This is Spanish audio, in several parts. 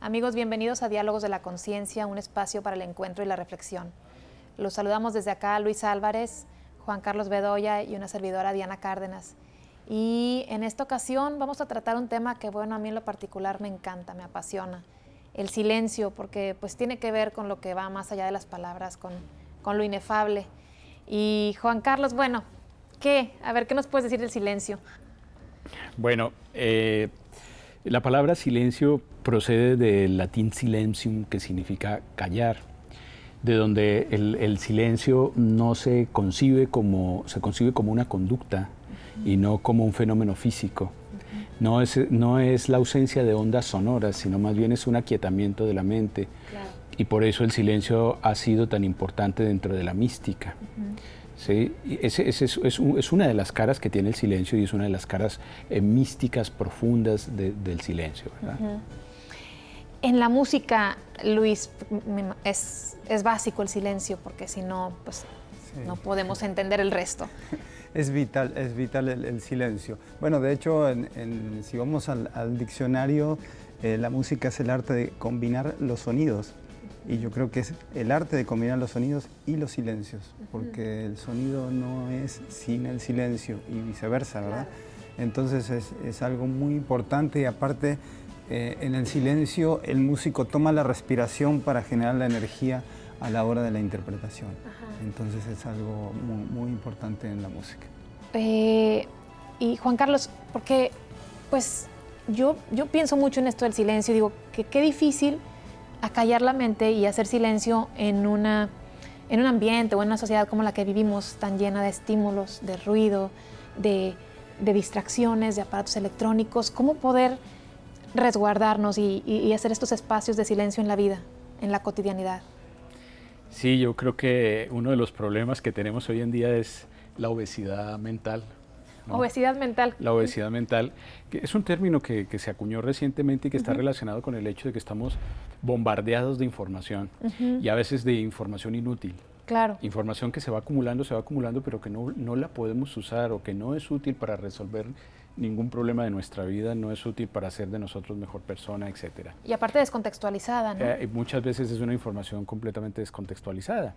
Amigos, bienvenidos a Diálogos de la Conciencia, un espacio para el encuentro y la reflexión. Los saludamos desde acá Luis Álvarez, Juan Carlos Bedoya y una servidora Diana Cárdenas. Y en esta ocasión vamos a tratar un tema que, bueno, a mí en lo particular me encanta, me apasiona. El silencio, porque pues tiene que ver con lo que va más allá de las palabras, con lo inefable. Y Juan Carlos, bueno, ¿qué? A ver, ¿qué nos puedes decir del silencio? Bueno, la palabra silencio procede del latín silentium, que significa callar, de donde el silencio no se concibe como una conducta y no como un fenómeno físico. No es la ausencia de ondas sonoras, sino más bien es un aquietamiento de la mente. Claro. Y por eso el silencio ha sido tan importante dentro de la mística. ¿Sí? Es una de las caras que tiene el silencio y es una de las caras místicas profundas del silencio, ¿verdad? En la música, Luis, es básico el silencio, porque si no, pues sí, no podemos entender el resto. Es vital el silencio. Bueno, de hecho, si vamos al diccionario, la música es el arte de combinar los sonidos. Y yo creo que es el arte de combinar los sonidos y los silencios, porque el sonido no es sin el silencio y viceversa, ¿verdad? Entonces es algo muy importante y aparte en el silencio el músico toma la respiración para generar la energía a la hora de la interpretación. Entonces es algo muy, muy importante en la música. Y Juan Carlos, porque pues yo pienso mucho en esto del silencio y digo que qué difícil acallar la mente y hacer silencio en un ambiente o en una sociedad como la que vivimos, tan llena de estímulos, de ruido, de distracciones, de aparatos electrónicos. ¿Cómo poder resguardarnos y hacer estos espacios de silencio en la vida, en la cotidianidad? Sí, yo creo que uno de los problemas que tenemos hoy en día es la obesidad mental, ¿no? Obesidad mental. La obesidad mental, que es un término que se acuñó recientemente y que está relacionado con el hecho de que estamos bombardeados de información y a veces de información inútil. Claro. Información que se va acumulando, pero que no la podemos usar o que no es útil para resolver ningún problema de nuestra vida, no es útil para hacer de nosotros mejor persona, etc. Y aparte descontextualizada, ¿no? Muchas veces es una información completamente descontextualizada.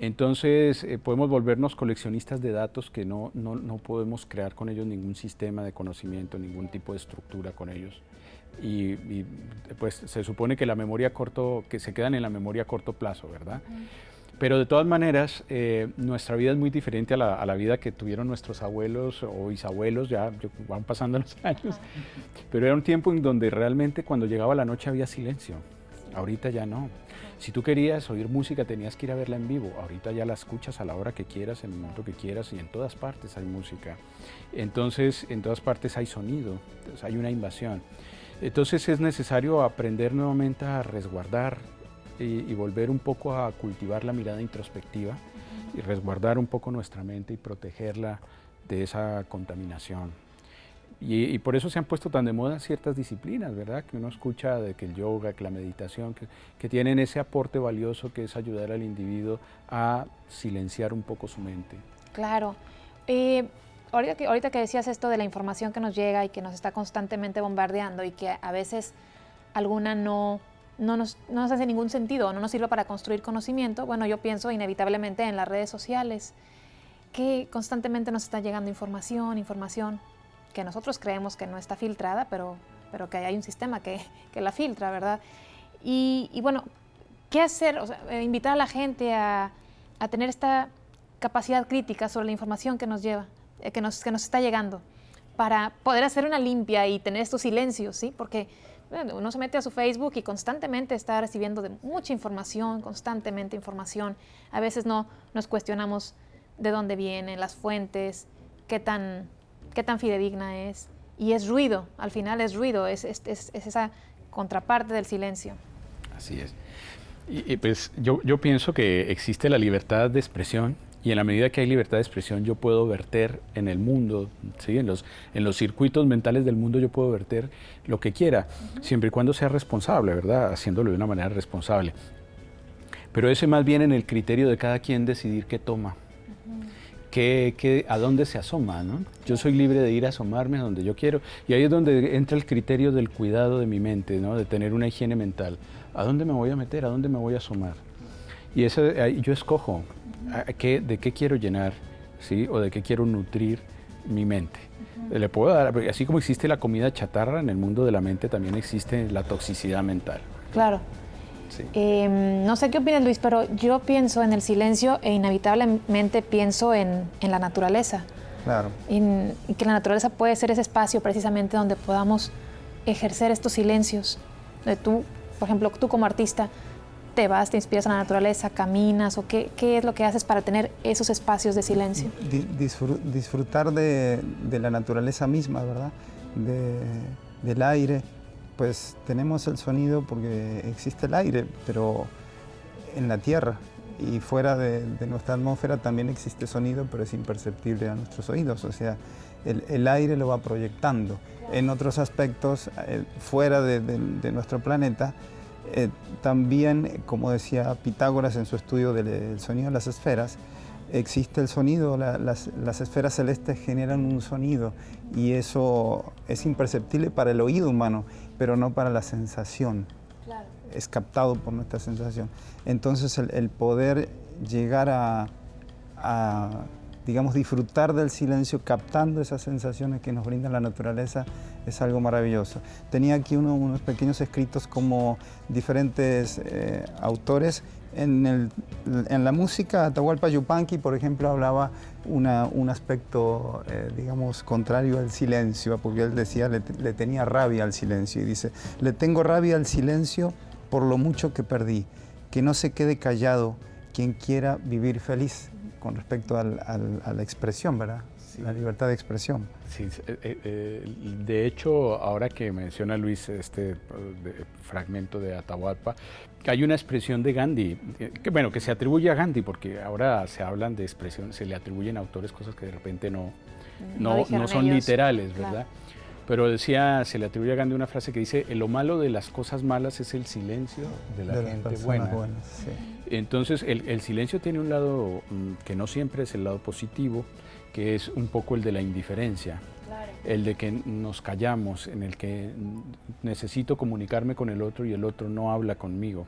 Entonces podemos volvernos coleccionistas de datos que no podemos crear con ellos ningún sistema de conocimiento, ningún tipo de estructura con ellos. Y pues se supone que que se quedan en la memoria a corto plazo, ¿verdad? Pero de todas maneras, nuestra vida es muy diferente a la vida que tuvieron nuestros abuelos o bisabuelos, ya van pasando los años. Pero era un tiempo en donde realmente cuando llegaba la noche había silencio. Ahorita ya no. Si tú querías oír música tenías que ir a verla en vivo. Ahorita ya la escuchas a la hora que quieras, en el momento que quieras y en todas partes hay música. Entonces, en todas partes hay sonido, entonces hay una invasión. Entonces es necesario aprender nuevamente a resguardar y volver un poco a cultivar la mirada introspectiva y resguardar un poco nuestra mente y protegerla de esa contaminación. Y por eso se han puesto tan de moda ciertas disciplinas, ¿verdad? Que uno escucha de que el yoga, que la meditación, que tienen ese aporte valioso que es ayudar al individuo a silenciar un poco su mente. Claro. Ahorita que decías esto de la información que nos llega y que nos está constantemente bombardeando y que a veces alguna no nos hace ningún sentido, no nos sirve para construir conocimiento, bueno, yo pienso inevitablemente en las redes sociales, que constantemente nos está llegando información que nosotros creemos que no está filtrada, pero que hay un sistema que la filtra, ¿verdad? Y bueno, ¿qué hacer? O sea, invitar a la gente a tener esta capacidad crítica sobre la información que nos lleva, que nos está llegando, para poder hacer una limpia y tener estos silencios, ¿sí? Porque bueno, uno se mete a su Facebook y constantemente está recibiendo de mucha información, constantemente información. A veces no nos cuestionamos de dónde vienen las fuentes, qué tan fidedigna es. Y es ruido, al final es ruido, es esa contraparte del silencio. Así es. Y pues yo pienso que existe la libertad de expresión y en la medida que hay libertad de expresión yo puedo verter en el mundo, ¿sí? en los circuitos mentales del mundo yo puedo verter lo que quiera, siempre y cuando sea responsable, ¿verdad? Haciéndolo de una manera responsable. Pero ese más bien en el criterio de cada quien decidir qué toma. ¿A dónde se asoma, ¿no? Yo soy libre de ir a asomarme a donde yo quiero. Y ahí es donde entra el criterio del cuidado de mi mente, ¿no? De tener una higiene mental. ¿A dónde me voy a meter? ¿A dónde me voy a asomar? Y eso, yo escojo de qué quiero llenar, ¿sí? O de qué quiero nutrir mi mente. Le puedo dar, así como existe la comida chatarra, en el mundo de la mente también existe la toxicidad mental. Claro. Sí. No sé qué opinas, Luis, pero yo pienso en el silencio e inevitablemente pienso en la naturaleza. Claro. Y que la naturaleza puede ser ese espacio precisamente donde podamos ejercer estos silencios. Tú, por ejemplo, tú como artista, te vas, te inspiras a la naturaleza, caminas, o qué es lo que haces para tener esos espacios de silencio. Disfrutar de la naturaleza misma, ¿verdad? Del aire. Pues tenemos el sonido porque existe el aire, pero en la tierra y fuera de nuestra atmósfera también existe sonido, pero es imperceptible a nuestros oídos. O sea, el aire lo va proyectando. En otros aspectos, fuera de nuestro planeta, también, como decía Pitágoras en su estudio del sonido de las esferas, existe el sonido, las esferas celestes generan un sonido y eso es imperceptible para el oído humano, pero no para la sensación. Claro. Es captado por nuestra sensación. Entonces el poder llegar a, digamos, disfrutar del silencio captando esas sensaciones que nos brinda la naturaleza es algo maravilloso. Tenía aquí unos pequeños escritos como diferentes autores. En la música, Atahualpa Yupanqui, por ejemplo, hablaba un aspecto, digamos, contrario al silencio, porque él decía, le tenía rabia al silencio, y dice, le tengo rabia al silencio por lo mucho que perdí, que no se quede callado quien quiera vivir feliz, con respecto a la expresión, ¿verdad? Sí. La libertad de expresión. Sí, de hecho, ahora que menciona Luis fragmento de Atahualpa, hay una expresión de Gandhi, que se atribuye a Gandhi, porque ahora se hablan de expresión, se le atribuyen a autores cosas que de repente no son ellos literales, ¿verdad? Claro. Pero se le atribuye a Gandhi una frase que dice, lo malo de las cosas malas es el silencio de la gente buena. Sí. Entonces, el silencio tiene un lado que no siempre es el lado positivo, que es un poco el de la indiferencia, claro. El de que nos callamos, en el que necesito comunicarme con el otro y el otro no habla conmigo.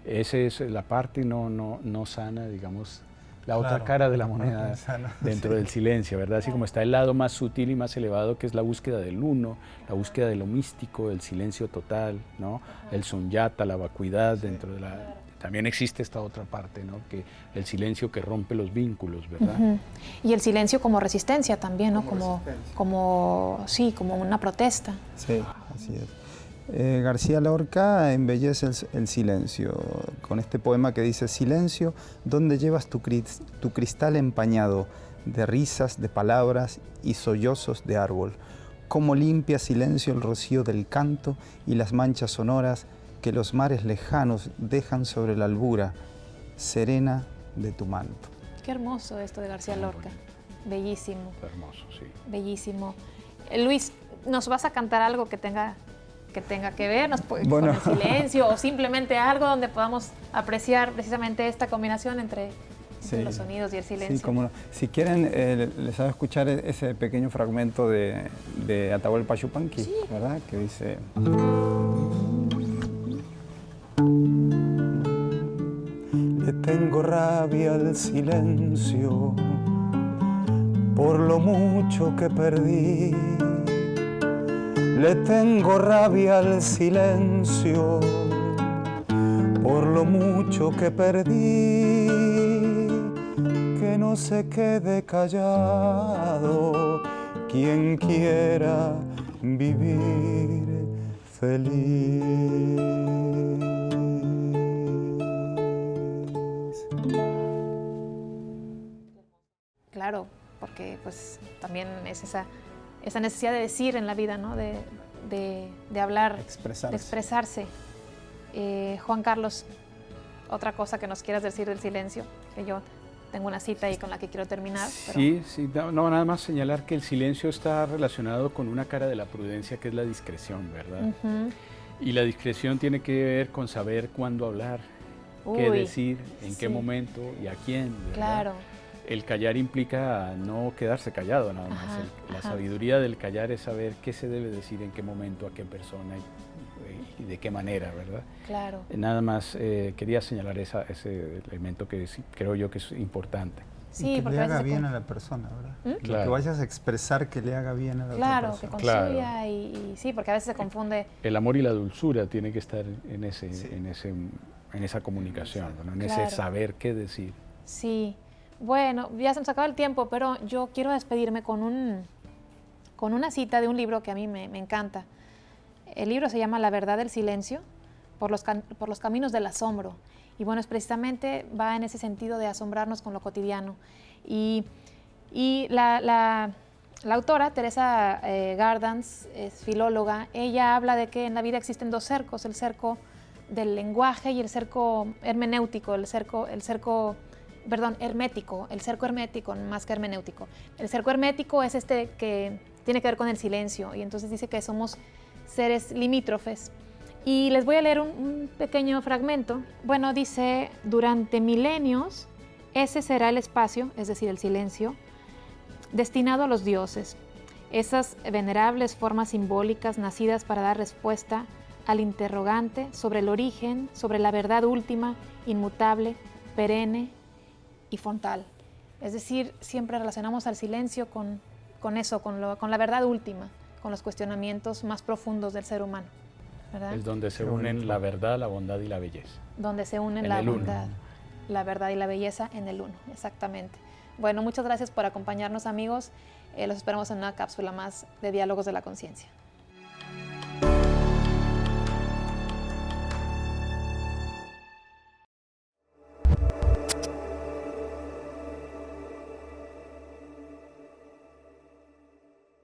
Esa es la parte no sana, digamos, la claro. Otra cara de la moneda dentro del silencio, ¿verdad? Así como está el lado más sutil y más elevado, que es la búsqueda del uno, la búsqueda de lo místico, el silencio total, ¿no? El sunyata, la vacuidad dentro de la... También existe esta otra parte, ¿no? Que el silencio que rompe los vínculos, ¿verdad? Y el silencio como resistencia también, ¿no? Como una protesta. Sí, así es. García Lorca embellece el silencio con este poema que dice: silencio, ¿dónde llevas tu cristal empañado de risas, de palabras y sollozos de árbol? ¿Cómo limpia silencio el rocío del canto y las manchas sonoras que los mares lejanos dejan sobre la albura serena de tu manto? Qué hermoso esto de García Lorca, bellísimo. Hermoso, sí. Bellísimo. Luis, ¿nos vas a cantar algo que tenga que ver con el silencio o simplemente algo donde podamos apreciar precisamente esta combinación entre los sonidos y el silencio? Sí, como no. Si quieren, les hago escuchar ese pequeño fragmento de Atahualpa Yupanqui, sí. ¿Verdad? Que dice... Le tengo rabia al silencio por lo mucho que perdí. Le tengo rabia al silencio por lo mucho que perdí. Que no se quede callado quien quiera vivir feliz. Claro, porque pues también es esa necesidad de decir en la vida, ¿no? De hablar, de expresarse. Juan Carlos, otra cosa que nos quieras decir del silencio, que yo tengo una cita ahí con la que quiero terminar. Pero... Sí, nada más señalar que el silencio está relacionado con una cara de la prudencia que es la discreción, ¿verdad? Y la discreción tiene que ver con saber cuándo hablar, qué decir, en qué momento y a quién, ¿verdad? Claro. el callar implica no quedarse callado nada más. Ajá, La ajá. sabiduría del callar es saber qué se debe decir, en qué momento, a qué persona y de qué manera, ¿verdad? Claro. Nada más quería señalar ese elemento que creo yo que es importante. Sí, y que porque le a veces haga se bien con- a la persona, ¿verdad? ¿Mm? Lo que Claro. vayas a expresar que le haga bien a la Claro, otra que persona. construya Claro. y sí, porque a veces se confunde. El amor y la dulzura tiene que estar en ese, Sí. en esa comunicación, ¿no? En Claro. ese saber qué decir. Sí. Bueno, ya se nos acaba el tiempo, pero yo quiero despedirme con una cita de un libro que a mí me encanta. El libro se llama La verdad del silencio, por los caminos del asombro. Y bueno, es precisamente va en ese sentido de asombrarnos con lo cotidiano. Y la autora, Teresa Gardens, es filóloga. Ella habla de que en la vida existen dos cercos, el cerco del lenguaje y el cerco hermenéutico, hermético, el cerco hermético más que hermenéutico. El cerco hermético es este que tiene que ver con el silencio y entonces dice que somos seres limítrofes. Y les voy a leer un pequeño fragmento. Bueno, dice, durante milenios ese será el espacio, es decir, el silencio, destinado a los dioses, esas venerables formas simbólicas nacidas para dar respuesta al interrogante sobre el origen, sobre la verdad última, inmutable, perenne y frontal. Es decir, siempre relacionamos al silencio con eso, con la verdad última, con los cuestionamientos más profundos del ser humano, ¿verdad? Es donde se Qué unen bonito. la verdad, la bondad y la belleza. Donde se unen En la el uno. bondad, la verdad y la belleza en el uno, exactamente. Bueno, muchas gracias por acompañarnos, amigos. Los esperamos en una cápsula más de Diálogos de la Conciencia.